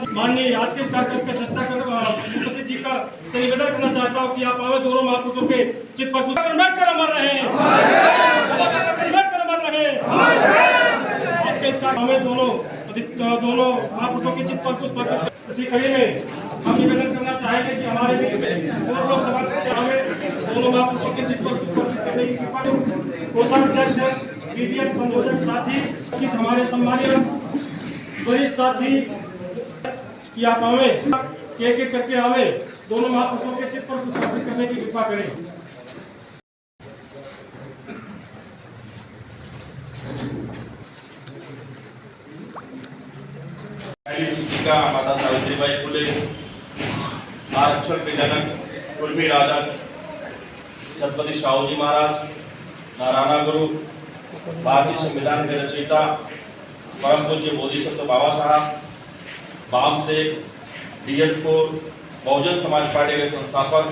माननीय आज के इस कार्यक्रम के अध्यक्षता मुख्यमंत्री जी का से निवेदन करना चाहता हूँ कि आप आवे दोनों महापुरुषों के चित्र पर कर अमर रहे, आज के इस कार्यक्रम में दोनों महापुरुषों के चित्र पर पुष्प अर्पित। इसी कड़ी में हम निवेदन करना चाहेंगे कि हमारे बीच में लोकसभा दोनों महापुरुषों के चित्र पर पुष्प अर्पित करने की कृपा कोषाध्यक्ष बीडीएम संयोजक साथी हमारे सम्मानीय वरिष्ठ साथी कि आप आवे एक एक करके आवे दोनों महापुरुषों के चित्र पर पुष्प अर्पित करने की कृपा करें। पहली शिक्षिका माता सावित्रीबाई फुले, आरक्षण के जनक उर्मी राजा छत्रपति शाहू जी महाराज, नारायण गुरु, भारतीय संविधान के रचयिता परम पूज्य बोधिसत्व बाबा साहब, balm Sheikh, DS core, Bahujan Samaj party के संस्थापक,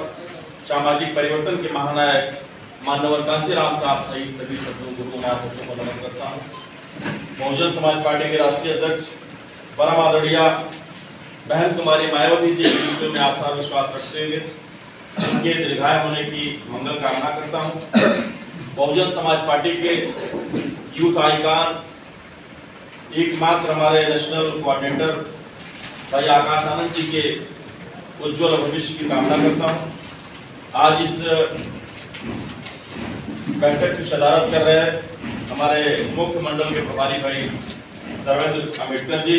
सामाजिक परिवर्तन के महानायक माननीय कांसीराम साहब सहित सभी सदगुरु महापुरुषों को नमन करता हूँ। बहुजन समाज पार्टी के राष्ट्रीय अध्यक्ष परम आदरणीय बहन कुमारी मायावती जी के में आस्था विश्वास रखते हुए उनके दीर्घायु होने की मंगल कामना करता हूँ। बहुजन समाज पार्टी के यूथ आइकॉन एकमात्र हमारे नेशनल कोऑर्डिनेटर भाई आकाश आनंद जी के उज्जवल भविष्य की कामना करता हूँ। आज इस बैठक की सदारत कर रहे हैं हमारे मुख्य मंडल के प्रभारी भाई सर्वेंद्र अम्बेडकर जी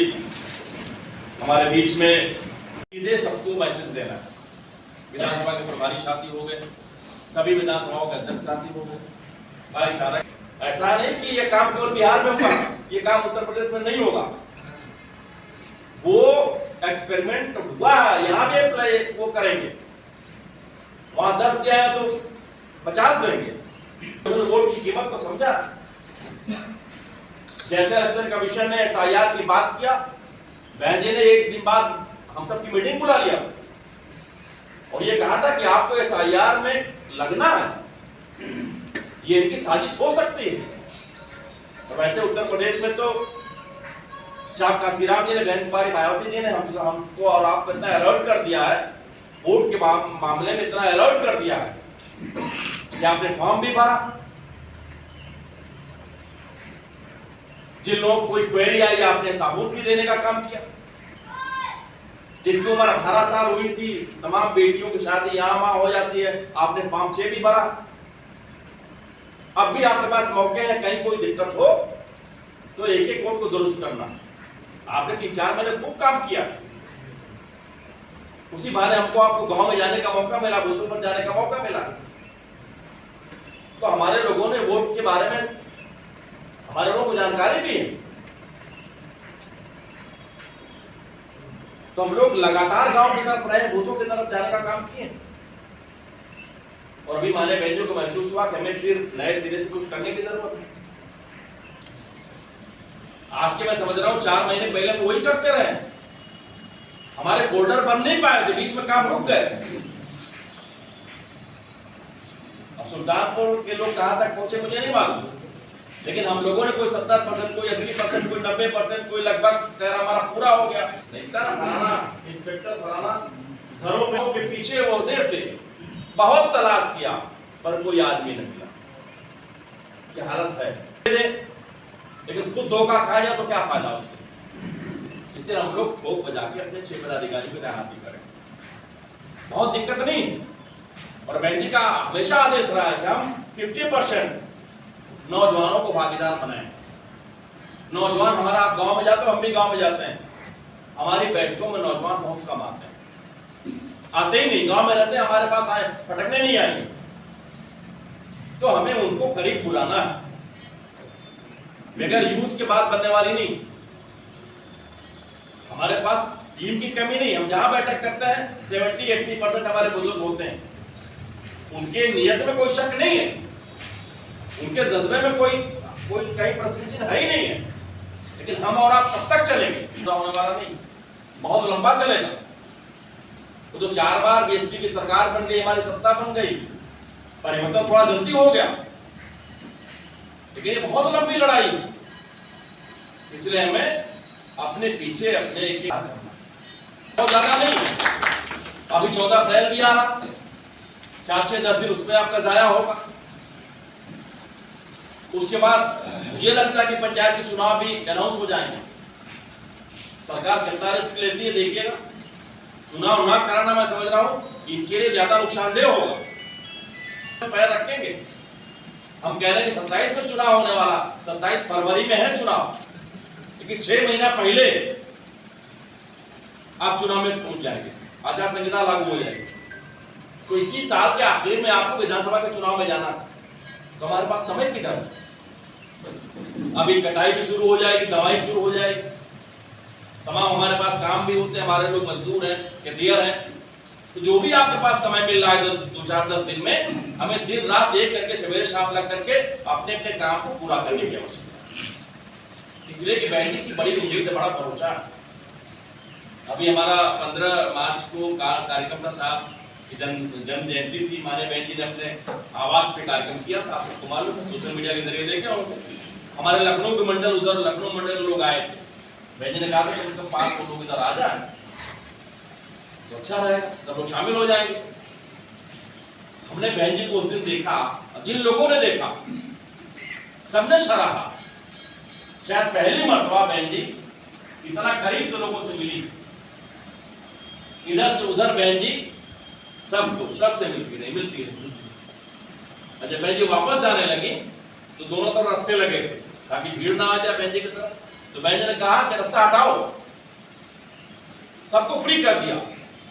हमारे बीच में सीधे सबको मैसेज देना है। विधानसभा के प्रभारी साथी हो गए, सभी विधानसभाओं के अध्यक्ष साथी हो गए। भाईचारा ऐसा नहीं कि ये काम केवल बिहार में होगा, ये काम उत्तर प्रदेश में नहीं होगा। वो एक्सपेरिमेंट हुआ, यहाँ भी वो करेंगे, वहां 10 दिया है तो 50 देंगे। वोट की कीमत को समझा। जैसे इलेक्शन कमीशन ने एसआईआर की बात किया, बहन जी ने एक दिन बाद हम सब की मीटिंग बुला लिया और ये कहा था कि आपको एसआईआर में लगना है, ये इनकी साजिश हो सकती है। और वैसे उत्तर प्रदेश में तो साहब कांसीराम जी ने, बहन कुमारी मायावती जी ने हमको और आपको इतना अलर्ट कर दिया है, वोट के मामले में इतना अलर्ट कर दिया है कि आपने फॉर्म भी भरा। जिन लोगों को कोई क्वेरी आई आपने सबूत भी देने का काम किया। जिनकी उम्र 18 साल हुई थी, तमाम बेटियों की शादी यहाँ वहां हो जाती है, आपने फॉर्म 6 भी भरा। अब भी आपके पास मौके हैं, कहीं कोई दिक्कत हो तो एक एक वोट को दुरुस्त करना। आपने 3-4 महीने खूब काम किया। उसी बहाने हमको आपको गांव में जाने का मौका मिला, बूथों पर जाने का मौका मिला। तो हमारे लोगों ने वोट के बारे में हमारे लोगों को जानकारी भी है। तो हम लोग लगातार गांव की तरफ रहे, बूथों की तरफ जाने का काम किए। और अभी माने बहनों को महसूस हुआ कि हमें फिर नए सिरे से कुछ करने की जरूरत है। आज के मैं समझ रहा हूं 4 महीने पहले हम वही करते रहे, हमारे फोल्डर बन नहीं पाए थे, बीच में काम रुक गए। अब सुल्तानपुर के लोग कहां तक पहुंचे मुझे नहीं मालूम, लेकिन हम लोगों ने कोई 70%, कोई 80%, कोई 90%, कोई लगभग कह रहा हमारा पूरा हो गया। नहीं था फलाना इंस्पेक्टर फलाना घरों में के पीछे वो थे, बहुत तलाश किया पर कोई आदमी नहीं मिला। ये हालत है, लेकिन खुद धोखा खाया जाए तो क्या फायदा उससे। इससे हम लोग भोग बजा के अपने 6 पदाधिकारी को तैनाती करें, बहुत दिक्कत नहीं। और बैंक जी का हमेशा आदेश रहा है कि हम 50% नौजवानों को भागीदार बनाएं। नौजवान हमारा, आप गांव में जाते हो, हम भी गांव में जाते हैं, हमारी बैठकों में नौजवान बहुत कम आते हैं, आते ही नहीं, गांव में रहते हैं, हमारे पास आए फटकने नहीं आएंगे। तो हमें उनको करीब बुलाना है, बगैर यूथ के बात बनने वाली नहीं। हमारे पास टीम की कमी नहीं, हम जहां बैठक करते हैं 70-80% हमारे बुजुर्ग होते हैं। उनके नियत में कोई शक नहीं है, उनके जज्बे में कोई कहीं प्रश्न चिन्ह है ही नहीं है। लेकिन हम और आप कब तक चलेंगे, होने वाला नहीं, बहुत लंबा चलेगा। वो तो 4 बार बीएसपी की सरकार बन गई, हमारी सत्ता बन गई, परिवर्तन थोड़ा जल्दी हो गया, लेकिन ये बहुत लंबी लड़ाई। इसलिए हमें अपने पीछे अपने एक बहुत ज्यादा नहीं, अभी 14 अप्रैल भी आ रहा, 4-6-10 दिन उसमें आपका जाया होगा। उसके बाद मुझे लगता है कि पंचायत के चुनाव भी अनाउंस हो जाएंगे। सरकार कितना रिस्क लेती है देखिएगा। चुनाव ना कराना मैं समझ रहा हूं इनके लिए ज्यादा नुकसानदेह होगा। पैर रखेंगे, हम कह रहे हैं 27 में चुनाव होने वाला, 27 फरवरी में है चुनाव, लेकिन 6 महीना पहले आप चुनाव में पहुंच जाएंगे, आचार संहिता लागू हो जाएगी। तो इसी साल के आखिर में आपको विधानसभा के चुनाव में जाना, तो हमारे पास समय कितना है? अभी कटाई भी शुरू हो जाएगी, दवाई शुरू हो जाएगी, तमाम हमारे पास काम भी होते हैं, हमारे लोग मजदूर हैं, खेतिहर हैं। तो जो भी आपके पास समय मिल रहा है 2-4-10 दिन में, हमें दिन रात एक करके सवेरे शाम लग करके अपने अपने काम को पूरा करने की आवश्यकता है। इसलिए कि बहन जी की बड़ी उम्मीद है, बड़ा भरोसा है। अभी हमारा 15 मार्च को कार्यक्रम था साहब की जन्म जयंती थी। माने बहन जी ने अपने आवास पे कार्यक्रम किया था, आपको मालूम है, सोशल मीडिया के जरिए देखे होंगे। हमारे लखनऊ के मंडल, उधर लखनऊ मंडल लोग आए थे, बहन जी ने कहा था कि उनके 500 लोग इधर आ जाए तो अच्छा रहेगा, सब लोग शामिल हो जाएंगे। हमने बहन जी को उस दिन देखा, जिन लोगों ने देखा सबने सराहा। शायद पहली मर्तबा बहन जी इतना करीब से लोगों से मिली, इधर से उधर बहन जी सबसे मिलती रही। अच्छा, बहन जी वापस जाने लगी तो दोनों तरफ रस्ते लगे थे ताकि भीड़ ना आ जाए बहन जी की तरफ। तो बहन जी ने कहा कि रास्ता हटाओ, सबको फ्री कर दिया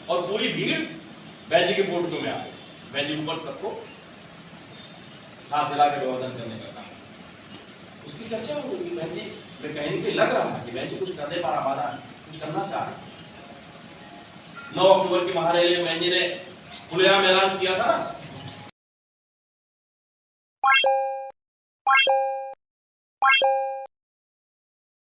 और पूरी भीड़ बहन जी के बोर्ड में आ गई। बहन जी ऊपर सबको हाथ हिला के अभिवादन करने का काम, उसकी चर्चा हो रही। बहन जी में कहीं पे लग रहा है कि बहन जी कुछ करने पर हमारा कुछ करना चाह रहे। 9 अक्टूबर की महारैली में बहन जी ने खुलेआम ऐलान किया था ना